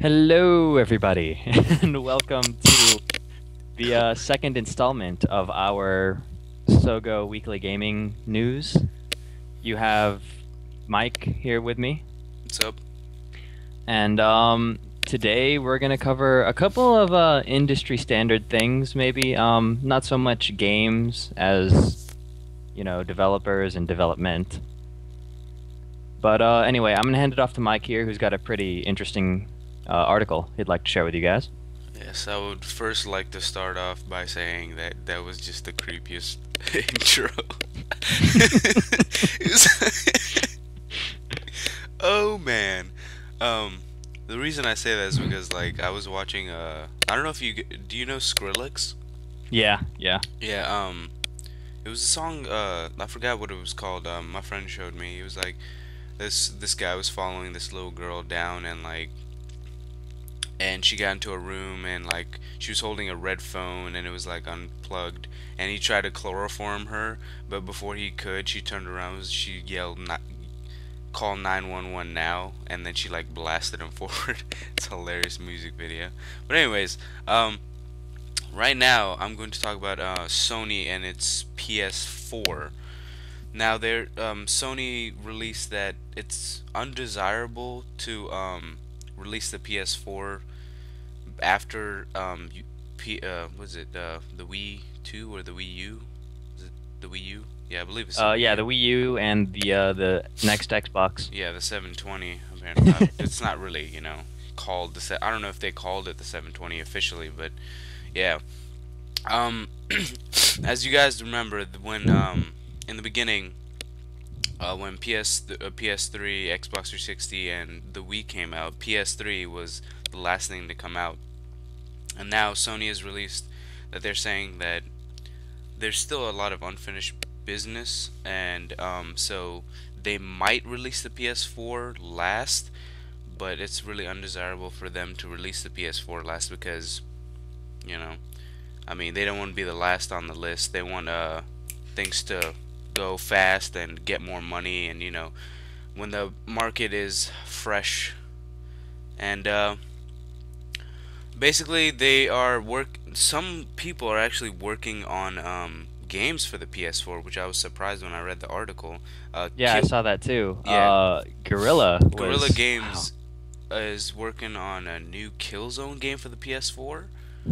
Hello, everybody, and welcome to the second installment of our SoGo Weekly Gaming News. You have Mike here with me, What's up? and today we're going to cover a couple of industry standard things, maybe. Not so much games as, developers and development. But anyway, I'm going to hand it off to Mike here, who's got a pretty interesting article he'd like to share with you guys. Yes, I would first like to start off by saying that that was just the creepiest intro. Oh man. Um, the reason I say that is because I was watching I don't know if do you know Skrillex? Yeah, yeah. Yeah, it was a song I forgot what it was called. My friend showed me. It was like this guy was following this little girl down and she got into a room and she was holding a red phone and it was like unplugged and he tried to chloroform her, but before he could she turned around, she yelled, not call 911 now, and then she like blasted him forward. It's a hilarious music video. But anyways, right now I'm going to talk about Sony and its PS4. Now, Sony released that it's undesirable to release the PS4 after was it the Wii 2 or the Wii U? Is it the Wii U? Yeah, I believe it's the Wii Yeah, U. the Wii U and the next Xbox. Yeah, the 720. Apparently, it's not really called I don't know if they called it the 720 officially, but yeah. Um, as you guys remember, when in the beginning, when PS3, Xbox 360, and the Wii came out, PS3 was the last thing to come out. And now Sony has released that they're saying that there's still a lot of unfinished business, and so they might release the PS4 last, but it's really undesirable for them to release the PS4 last because, you know, I mean, they don't want to be the last on the list. They want things to go fast and get more money, and when the market is fresh. And basically, they are work. Some people are actually working on games for the PS4, which I was surprised when I read the article. Yeah, I saw that too. Yeah, Gorilla Guerrilla was wow. Games is working on a new Killzone game for the PS4.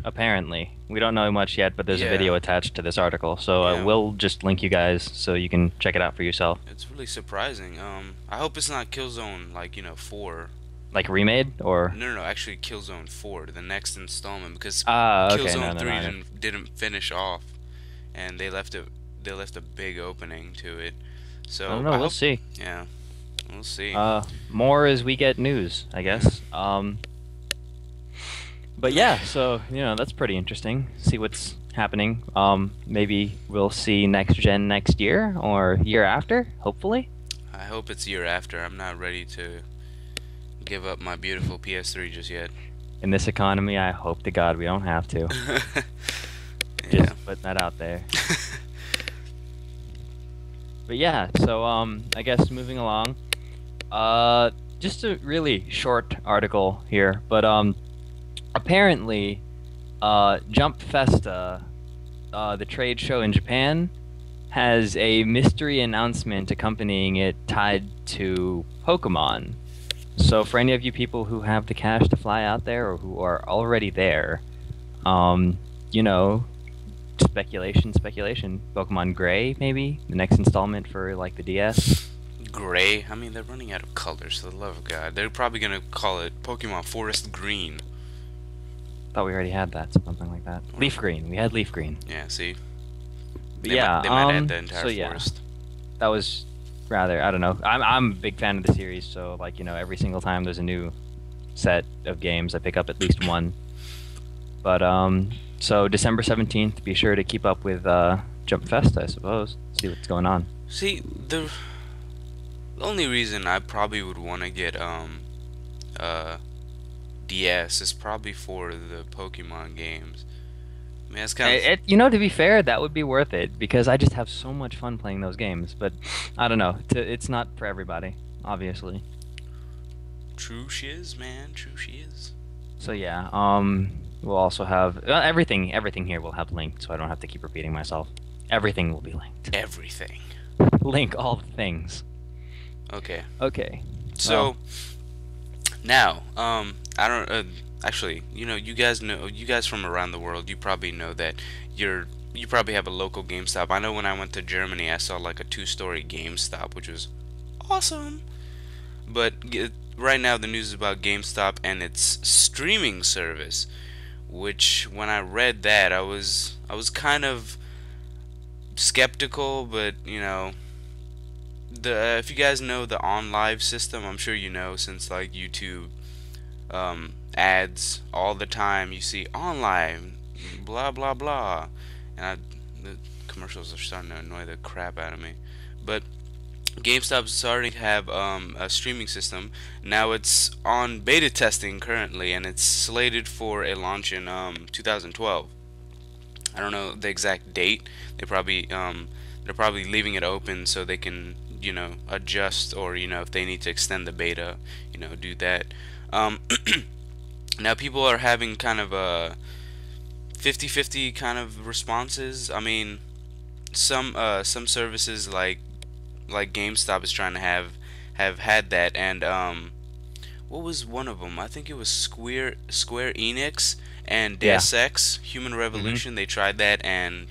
Apparently, we don't know much yet, but there's a Yeah, video attached to this article, so yeah. we'll just link you guys so you can check it out for yourself. It's really surprising. I hope it's not Killzone 4. Like remade or No, no, no, actually Killzone 4, the next installment, because okay, no, Killzone no, 3 no. didn't finish off, and they left a big opening to it. I don't So know. I We'll hope, see. yeah, we'll see. More as we get news, I Yeah. guess. But yeah, so that's pretty interesting. See what's happening. Maybe we'll see next gen next year or year after, hopefully. I hope it's year after. I'm not ready to give up my beautiful PS3 just yet. In this economy, I hope to God we don't have to. Yeah. Just putting that out there. But yeah, so I guess moving along. Just a really short article here, but apparently, Jump Festa, the trade show in Japan, has a mystery announcement accompanying it tied to Pokemon. So for any of you people who have the cash to fly out there or who are already there, um, you know, speculation. Pokemon Gray, maybe the next installment for like the DS. Gray. I mean, they're running out of colors. For the love of God, they're probably gonna call it Pokemon Forest Green. Thought we already had that, something like that. Leaf Green. We had Leaf Green. Yeah. See, But they might add the so entire yeah, forest. that was rather, I don't know. I'm a big fan of the series, so like, every single time there's a new set of games, I pick up at least one. But so December 17th, be sure to keep up with Jump Fest, I suppose. See what's going on. See, the only reason I probably would want to get uh DS is probably for the Pokemon games. I mean, that's kind of To be fair, that would be worth it because I just have so much fun playing those games. But I don't know. It's not for everybody, obviously. True shiz, man. True shiz. So yeah, we'll also have everything. Everything here will have linked, so I don't have to keep repeating myself. Everything will be linked. Everything. Link all the things. Okay. Okay. So Well, now, I don't actually, you guys know, you guys from around the world, you probably know that you probably have a local GameStop. I know when I went to Germany, I saw like a two-story GameStop, which was awesome. But right now, the news is about GameStop and its streaming service, which when I read that, I was kind of skeptical, but the if you guys know the on live system, I'm sure you know since like YouTube ads all the time. You see online, blah blah blah, and the commercials are starting to annoy the crap out of me. But GameStop's starting to have a streaming system. Now it's on beta testing currently, and it's slated for a launch in 2012. I don't know the exact date. They're probably leaving it open so they can adjust, or if they need to extend the beta, do that. Um, Now people are having kind of a 50-50 kind of responses. I mean, some services like GameStop is trying to have had that, and what was one of them? I think it was Square Enix and yeah. Deus Ex Human Hmm. Revolution. They tried that and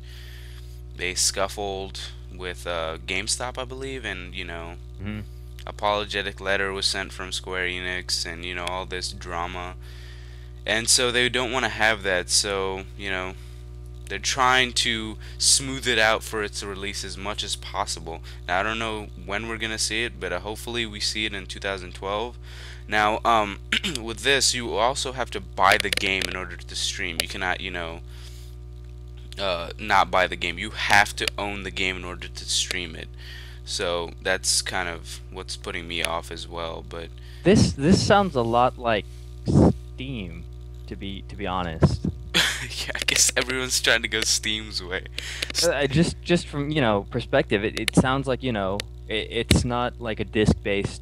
they scuffled with GameStop, I believe, and Hmm. apologetic letter was sent from Square Enix, and all this drama. And so they don't want to have that, so they're trying to smooth it out for its release as much as possible. Now I don't know when we're gonna see it, but hopefully we see it in 2012. Now, with this, you also have to buy the game in order to stream. You cannot, not buy the game. You have to own the game in order to stream it. So that's kind of what's putting me off as well. But This sounds a lot like Steam, to be honest. yeah, I guess everyone's trying to go Steam's way. Just from perspective, it sounds like it's not like a disc-based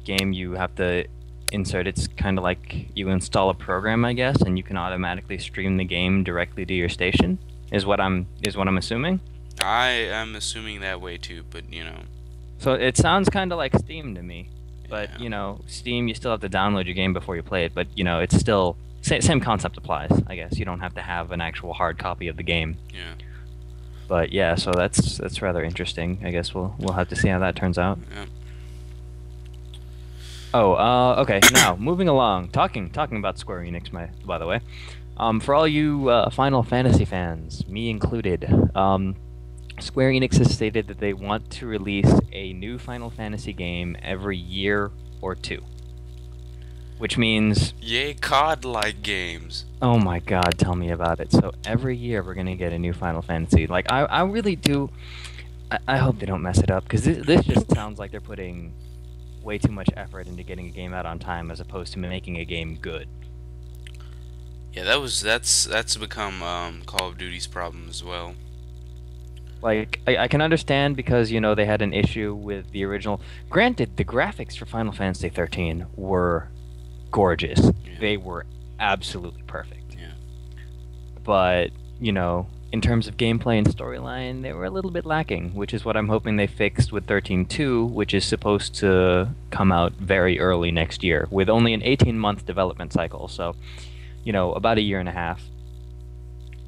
game you have to insert. It's kind of like you install a program, I guess, and you can automatically stream the game directly to your station. Is what I'm assuming. I am assuming that way too, but So it sounds kind of like Steam to me. But yeah, Steam, you still have to download your game before you play it. But it's still same concept applies, I guess. You don't have to have an actual hard copy of the game. yeah, But yeah, so that's rather interesting. I guess we'll have to see how that turns out. yeah. Oh, okay. Now moving along, talking about Square Enix, by the way, for all you Final Fantasy fans, me included, Square Enix has stated that they want to release a new Final Fantasy game every year or two, which means, Yay, COD-like games. oh my God, tell me about it. So every year we're gonna get a new Final Fantasy. Like I really do. I hope they don't mess it up because this just sounds like they're putting way too much effort into getting a game out on time as opposed to making a game good. Yeah, that's become Call of Duty's problem as well. Like I can understand because they had an issue with the original. Granted, the graphics for Final Fantasy 13 were gorgeous. Yeah, They were absolutely perfect. yeah, But in terms of gameplay and storyline, they were a little bit lacking, which is what I'm hoping they fixed with 13.2, which is supposed to come out very early next year, with only an 18-month development cycle. So, about a year and a half.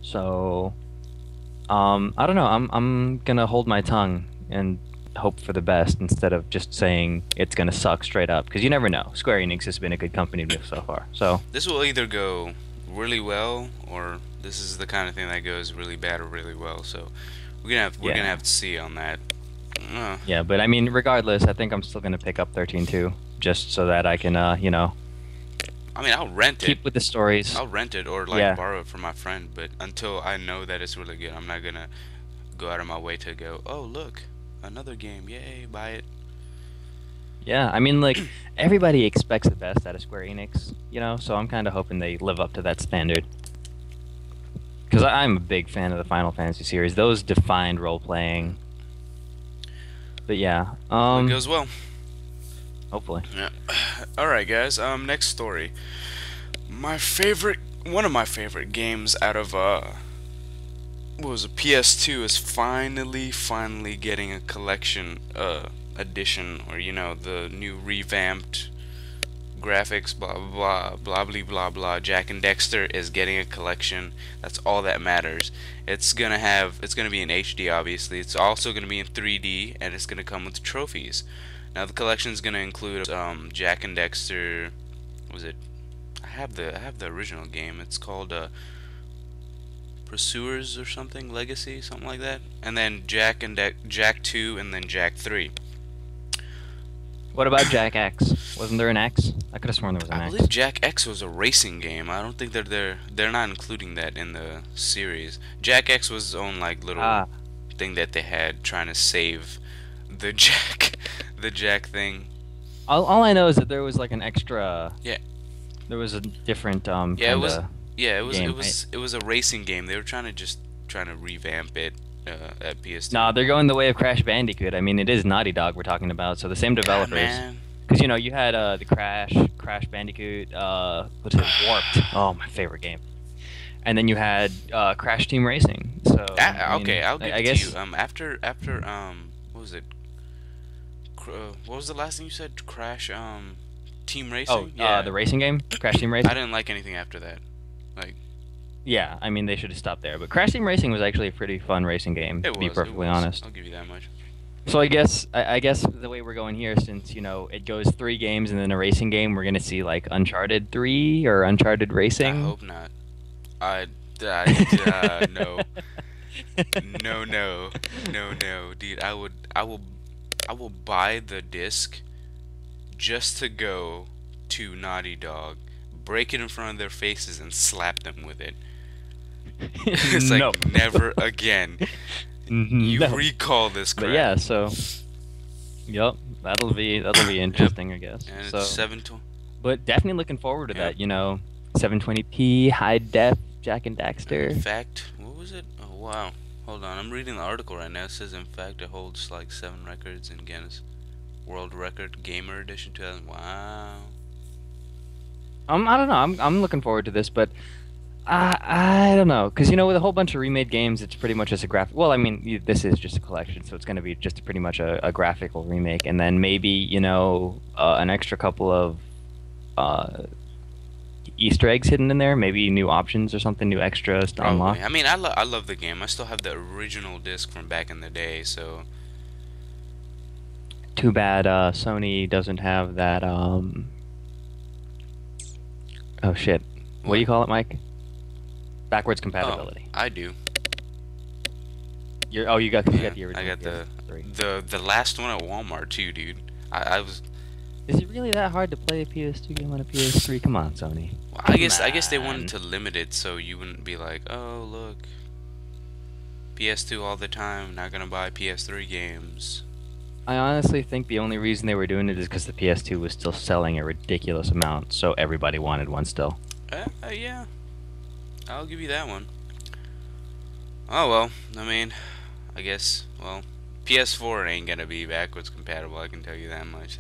So, I don't know. I'm gonna hold my tongue and hope for the best instead of just saying it's gonna suck straight up, because you never know. Square Enix has been a good company to me so far. So, this will either go really well, or this is the kind of thing that goes really bad or really well. So we're gonna yeah. have to see on that. Uh, Yeah, but I mean, regardless, I think I'm still gonna pick up 13.2 just so that I can, I mean, I'll rent it. keep with the stories. I'll rent it or like Yeah, borrow it from my friend, but until I know that it's really good, I'm not gonna go out of my way to go, oh look, another game, yay, buy it. yeah. I mean, like everybody expects the best out of Square Enix, so I'm kind of hoping they live up to that standard. Because I'm a big fan of the Final Fantasy series. Those defined role playing. But yeah, Hopefully it goes well. hopefully. Yeah. All right, guys. Next story. One of my favorite games out of what was it, PS2 is finally getting a collection edition, or the new revamped graphics, blah blah blah blah blah blah. Jack and Dexter is getting a collection. That's all that matters. It's gonna be in HD, obviously. It's also gonna be in 3D, and it's gonna come with trophies. Now the collection is gonna include Jack and Dexter. What was it? I have the original game. It's called Pursuers or something, Legacy, something like that. And then Jack 2, and then Jack 3. What about Jack X? Wasn't there an X? I could have sworn there was an I X. believe Jack X was a racing game. I don't think they're not including that in the series. Jack X was its own like little Ah, thing that they had trying to save the Jack the Jack thing. all I know is that there was like an extra. Yeah. There was a different Yeah, it was kinda yeah, it was game, it right? was it was a racing game. They were trying to revamp it at PS2. No, they're going the way of Crash Bandicoot. I mean, it is Naughty Dog we're talking about, so the same God, developers. man. Because you had the Crash Bandicoot, what's it, Warped? Oh, my favorite game. And then you had Crash Team Racing. So I mean, Okay, I'll give I it to guess you. After what was it? What was the last thing you said? Crash Team oh, Racing? Yeah. the racing game, Crash Team I Racing. didn't like anything after that. Like Yeah, I mean they should have stopped there. But Crash Team Racing was actually a pretty fun racing game, it to be was, it perfectly was. honest. I'll give you that much. So I guess the way we're going here, since it goes 3 games and then a racing game, we're gonna see like Uncharted 3 or Uncharted I Racing. hope not. No, no, no, no, dude. I will buy the disc just to go to Naughty Dog, break it in front of their faces, and slap them with it. It's No. like never again. You No. recall this But crap. yeah, so yep, that'll be interesting, I guess. And So, it's 720. but definitely looking forward to Yeah. that. 720p high def Jack and Daxter. In fact, what was it? Oh wow. Hold on, I'm reading the article right now. It says in fact it holds like 7 records in Guinness World Record Gamer Edition 2000. Wow. I don't know. I'm looking forward to this, but I don't know, because with a whole bunch of remade games, it's pretty much just a graphic. Well, I mean, this is just a collection, so it's going to be just pretty much a graphical remake, and then maybe an extra couple of uh, Easter eggs hidden in there, maybe new options or something, new extras to unlock. Probably. I mean, I love the game. I still have the original disc from back in the day, so Too bad Sony doesn't have that. Oh shit, what do you call it, Mike? Backwards compatibility. I do. You got the Yeah, original. I got PS3. the last one at Walmart too, dude. I was Is it really that hard to play a PS2 game on a PS3? Come on, Sony. well, Come I guess they wanted on. to limit it so you wouldn't be like, oh look, PS2 all the time, not gonna buy PS3 games. I honestly think the only reason they were doing it is because the PS2 was still selling a ridiculous amount, so everybody wanted one still. Yeah, I'll give you that one. Oh well, I mean, I guess PS4 ain't gonna be backwards compatible. I can tell you that much.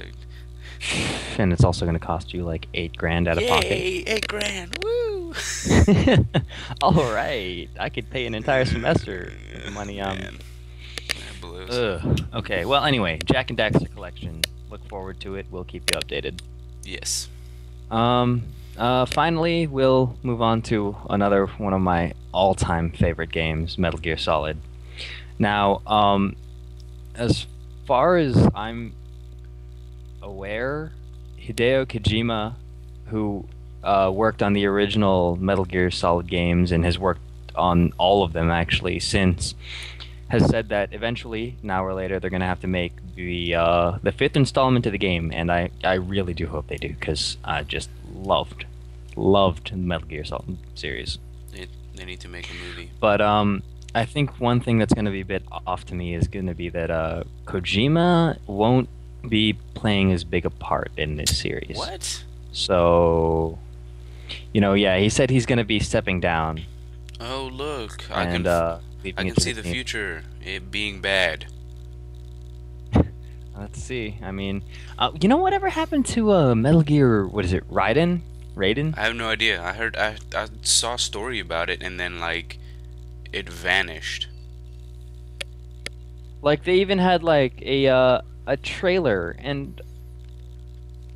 And it's also going to cost you like $8,000 out of pocket. Yay, 8 grand, woo! All right, I could pay an entire semester of money. Man, that blows. Okay. Well, anyway, Jack and Daxter collection. Look forward to it. We'll keep you updated. Yes. Finally, we'll move on to another one of my all-time favorite games, Metal Gear Solid. Now, as far as I'm aware, Hideo Kojima, who worked on the original Metal Gear Solid games and has worked on all of them actually since, has said that eventually, now or later, they're going to have to make the fifth installment of the game, and I really do hope they do, because I just loved the Metal Gear Solid series. They need to make a movie. But I think one thing that's going to be a bit off to me is going to be that Kojima won't be playing as big a part in this series. What? So, yeah, he said he's going to be stepping down. Oh look, And I leaving can it to see the the team. future. It being bad. Let's see. I mean, you know whatever happened to Metal Gear? What is it? Raiden? I have no idea. I saw a story about it and then like it vanished. Like they even had like a trailer and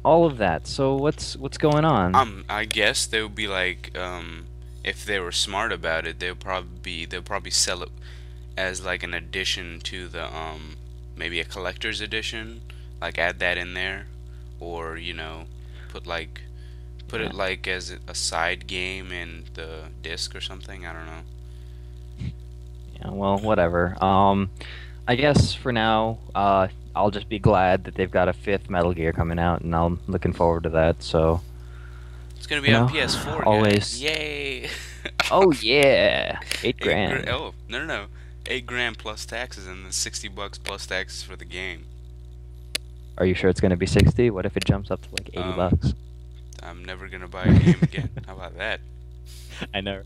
all of that. So what's going on? I guess they would be like, if they were smart about it, they'll probably sell it as like an addition to the maybe a collector's edition, like add that in there, or put like put Yeah. it like as a side game in the disc or something. I don't know. Yeah. Well, whatever. I guess for now, I'll just be glad that they've got a fifth Metal Gear coming out, and I'm looking forward to that. So, It's gonna be you on know, PS4, guys. always. Yay! Oh yeah, 8 grand. Oh, no, no, no. 8 grand plus taxes and then $60 plus taxes for the game. Are you sure it's gonna be 60? What if it jumps up to like 80 Um, bucks? I'm never gonna buy a game again. How about that? I know.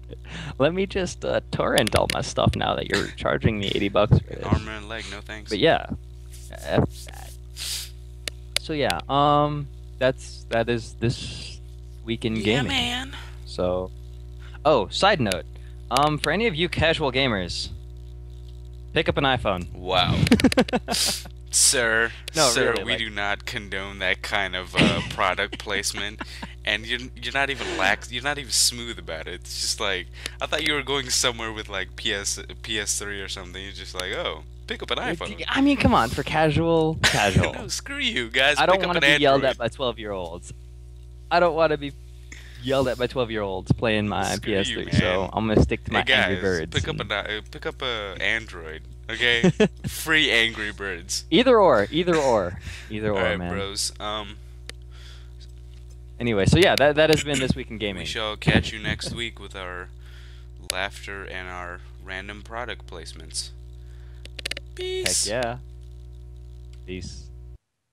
Let me just torrent all my stuff now that you're charging me 80 bucks for An this. armor and leg, no thanks. But yeah. F that. So yeah, that is this week in Yeah, gaming. man. So, oh, side note, for any of you casual gamers, pick up an iPhone. Wow. Sir, No, sir, really, we like, do not condone that kind of product placement, and you're not even you're not even smooth about it. It's just like I thought you were going somewhere with like PS3 or something. You're just like, oh, pick up an iPhone. I mean, come on, for casual, casual. No, screw you guys. I Pick don't up want an to be yelled Android. at by 12-year-olds. I don't want to be yelled at by 12-year-olds playing my Screw you, PS3, so man. I'm gonna stick to Hey my Angry guys, Birds. pick up a Android, okay? Free Angry Birds. Either or, either or, either All or, right, man. bros. Anyway, so yeah, that has been this week in We gaming. shall catch you next week with our laughter and our random product placements. Heck Peace. yeah. Peace.